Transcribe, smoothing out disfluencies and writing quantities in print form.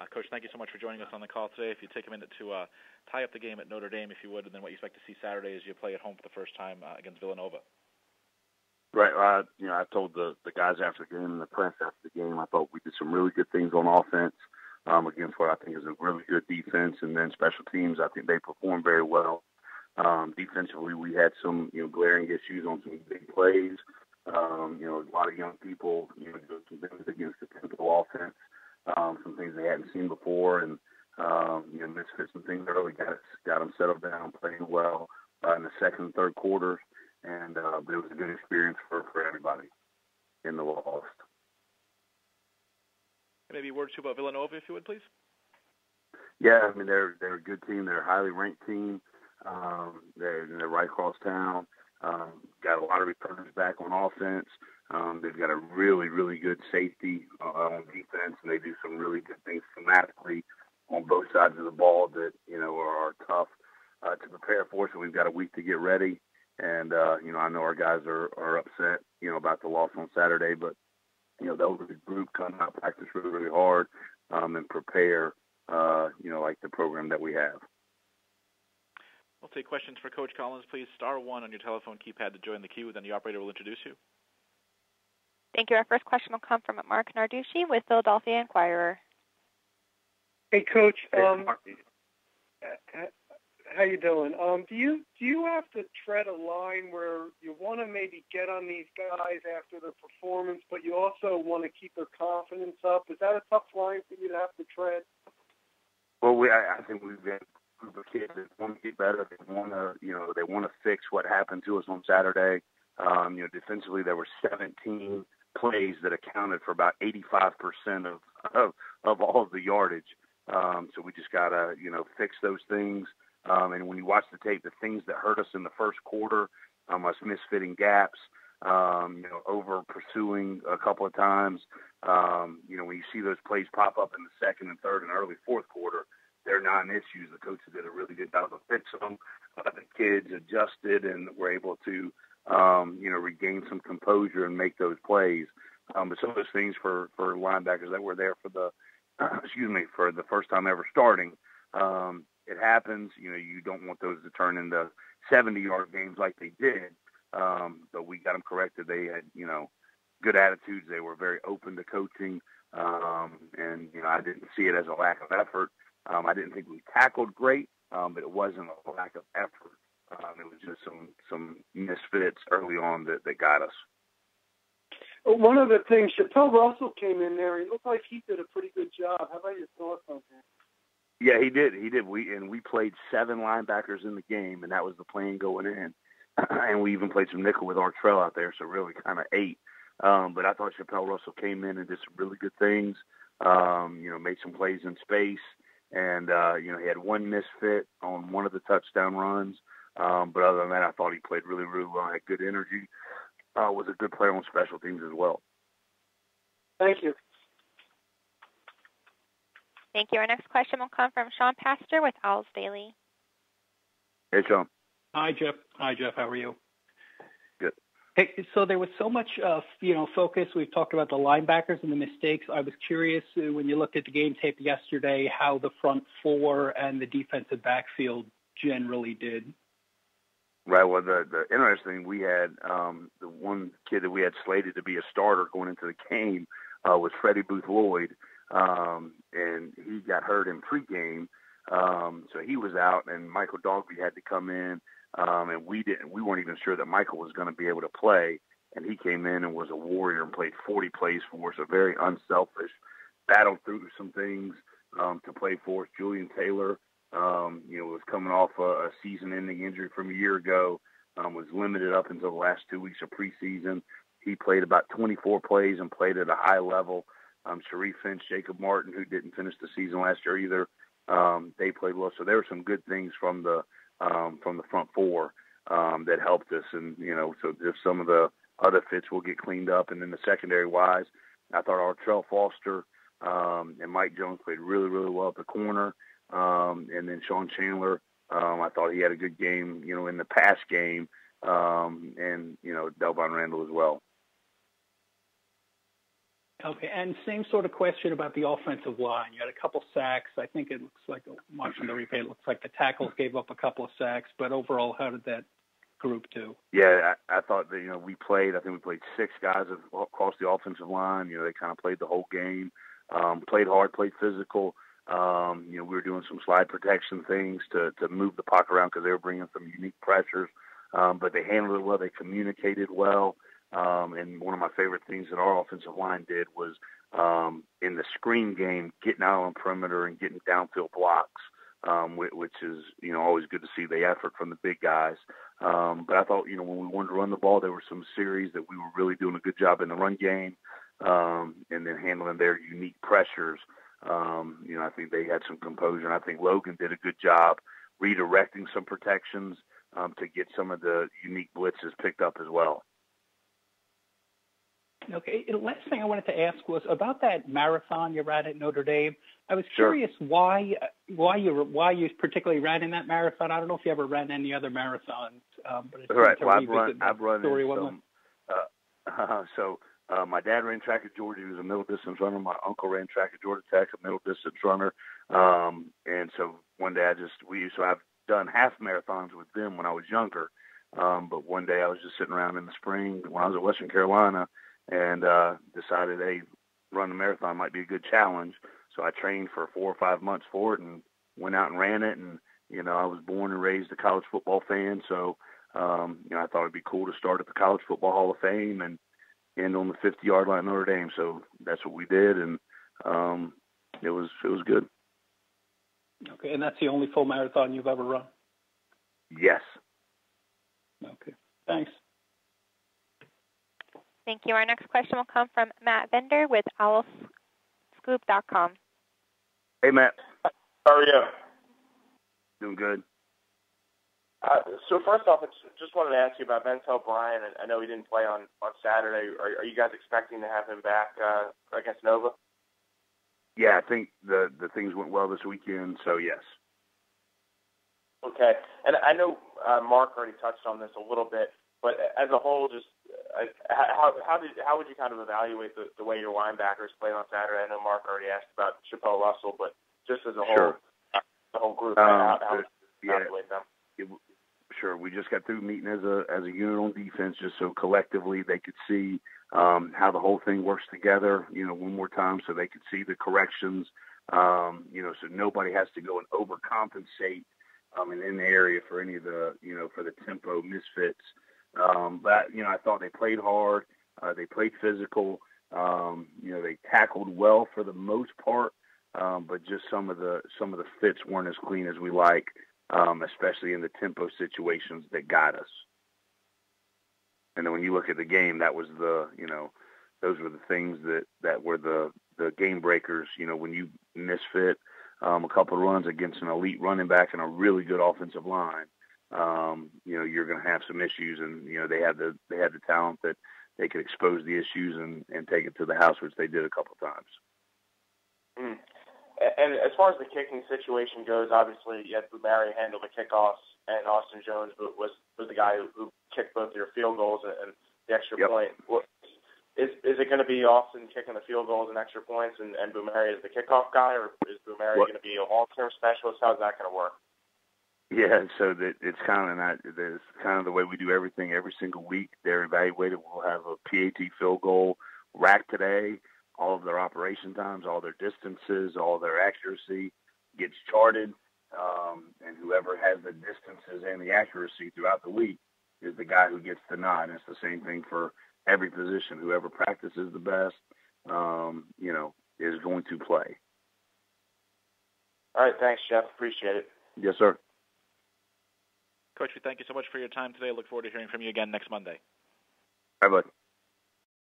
Coach, thank you so much for joining us on the call today. If you take a minute to tie up the game at Notre Dame, if you would, and then what you expect to see Saturday as you play at home for the first time against Villanova. Right. I told the guys after the game and the press after the game, I thought we did some really good things on offense against what I think is a really good defense, and then special teams, I think they performed very well. Defensively, we had some glaring issues on some big plays. A lot of young people, doing some things against the typical offense, some things they hadn't seen before, and misfits and things early got them settled down, playing well in the second and third quarters. And it was a good experience for everybody in the loss. Maybe a word or two about Villanova, if you would, please. Yeah, I mean, they're a good team. They're a highly ranked team. They're right across town. Got a lot of returners back on offense. They've got a really, really good safety on defense, and they do some really good things schematically on both sides of the ball that, are tough to prepare for. So we've got a week to get ready. And, I know our guys are upset, about the loss on Saturday, but, they'll regroup, come out, practice really, really hard, and prepare, like the program that we have. We'll take questions for Coach Collins. Please star 1 on your telephone keypad to join the queue, then the operator will introduce you. Thank you. Our first question will come from Mark Narducci with Philadelphia Inquirer. Hey, Coach. How you doing? Do you have to tread a line where you want to maybe get on these guys after their performance, but you also want to keep their confidence up? Is that a tough line for you to have to tread? Well, I think we've been a group of kids that want to get better. They want to fix what happened to us on Saturday. Defensively, there were 17 plays that accounted for about 85% of all of the yardage. So we just gotta fix those things. And when you watch the tape, the things that hurt us in the first quarter, us misfitting gaps, over pursuing a couple of times, when you see those plays pop up in the second and third and early fourth quarter, they're non-issues. The coaches did a really good job of fixing them. The kids adjusted and were able to, regain some composure and make those plays. But some of those things for linebackers that were there for for the first time ever starting, it happens. You don't want those to turn into 70-yard games like they did. But we got them corrected. They had, good attitudes. They were very open to coaching. And I didn't see it as a lack of effort. I didn't think we tackled great, but it wasn't a lack of effort. It was just some misfits early on that got us. One of the things, Chappelle Russell came in there. He looked like he did a pretty good job. How about your thoughts on that? Yeah, he did. We played 7 linebackers in the game, and that was the plan going in. And we even played some nickel with Artrell out there, so really kind of 8. But I thought Chappelle Russell came in and did some really good things. Made some plays in space, and he had one misfit on one of the touchdown runs. But other than that, I thought he played really, really well. Had good energy. Was a good player on special teams as well. Thank you. Thank you. Our next question will come from Sean Pastor with Owls Daily. Hey, Sean. Hi, Jeff. How are you? Good. Hey, so there was so much, focus. We've talked about the linebackers and the mistakes. I was curious when you looked at the game tape yesterday how the front 4 and the defensive backfield generally did. Right. Well, the interesting thing, we had the one kid that we had slated to be a starter going into the game was Freddie Booth Lloyd. And he got hurt in pregame, so he was out, and Michael Dogby had to come in, and we weren't even sure that Michael was going to be able to play, and he came in and was a warrior and played 40 plays for us, a very unselfish, battled through some things to play for us. Julian Taylor, was coming off a season-ending injury from a year ago, was limited up until the last 2 weeks of preseason. He played about 24 plays and played at a high level. Sharif Finch, Jacob Martin, who didn't finish the season last year either, they played well. So there were some good things from the front 4 that helped us. And, so just some of the other fits will get cleaned up. And then the secondary-wise, I thought Artrell Foster and Mike Jones played really, really well at the corner. And then Sean Chandler, I thought he had a good game, in the pass game, and, Delvon Randall as well. Okay, and same sort of question about the offensive line. You had a couple sacks. I think it looks like, watching the replay, it looks like the tackles gave up a couple of sacks. But overall, how did that group do? Yeah, I thought that, we played 6 guys across the offensive line. They kind of played the whole game, played hard, played physical. We were doing some slide protection things to move the pocket around because they were bringing some unique pressures. But they handled it well. They communicated well. And one of my favorite things that our offensive line did was in the screen game, getting out on perimeter and getting downfield blocks, which is, always good to see the effort from the big guys. But I thought, when we wanted to run the ball, there were some series that we were really doing a good job in the run game, and then handling their unique pressures. I think they had some composure, and I think Logan did a good job redirecting some protections to get some of the unique blitzes picked up as well. Okay. The last thing I wanted to ask was about that marathon you ran at Notre Dame. I was curious why you particularly ran in that marathon. I don't know if you ever ran any other marathons, but it's right. Well, I've run in some. My dad ran track at Georgia. He was a middle distance runner. My uncle ran track at Georgia Tech, a middle distance runner. And so one day I've done half marathons with them when I was younger. But one day I was just sitting around in the spring when I was at Western Carolina, and decided, hey, run a marathon might be a good challenge. So I trained for 4 or 5 months for it and went out and ran it. And, I was born and raised a college football fan. So, I thought it'd be cool to start at the College Football Hall of Fame and end on the 50-yard line at Notre Dame. So that's what we did. And it was good. Okay. And that's the only full marathon you've ever run? Yes. Okay. Thanks. Thank you. Our next question will come from Matt Bender with owlscoop.com. Hey, Matt. How are you? Doing good. So first off, I just wanted to ask you about Ventel Bryant. I know he didn't play on Saturday. Are you guys expecting to have him back against Nova? Yeah, I think the things went well this weekend, so yes. Okay. And I know Mark already touched on this a little bit, but as a whole, just how would you kind of evaluate the way your linebackers played on Saturday? I know Mark already asked about Chappelle Russell, but just as a whole, sure. The whole group, how would you yeah, evaluate them? Sure. We just got through meeting as a unit on defense, just so collectively they could see how the whole thing works together. One more time, so they could see the corrections. So nobody has to go and overcompensate in the area for any of the for the tempo misfits. But I thought they played hard. They played physical. They tackled well for the most part, but just some of the fits weren't as clean as we like, especially in the tempo situations that got us. And then when you look at the game, that was those were the things that were the game breakers. When you misfit a couple of runs against an elite running back and a really good offensive line, you're going to have some issues. And they had the talent that they could expose the issues and take it to the house, which they did a couple of times. Mm. And as far as the kicking situation goes, obviously you had Bumari handle the kickoffs, and Austin Jones was the guy who kicked both your field goals and the extra point. Well, is it going to be Austin kicking the field goals and extra points, and Bumari is the kickoff guy, or is Bumari going to be a long-term specialist? How's that going to work? Yeah, so it's kind of the way we do everything every single week. They're evaluated. We'll have a PAT field goal rack today. All of their operation times, all their distances, all their accuracy gets charted, and whoever has the distances and the accuracy throughout the week is the guy who gets the nod. And it's the same thing for every position. Whoever practices the best, is going to play. All right, thanks, Geoff. Appreciate it. Yes, sir. Coach, we thank you so much for your time today. Look forward to hearing from you again next Monday. All right, bud.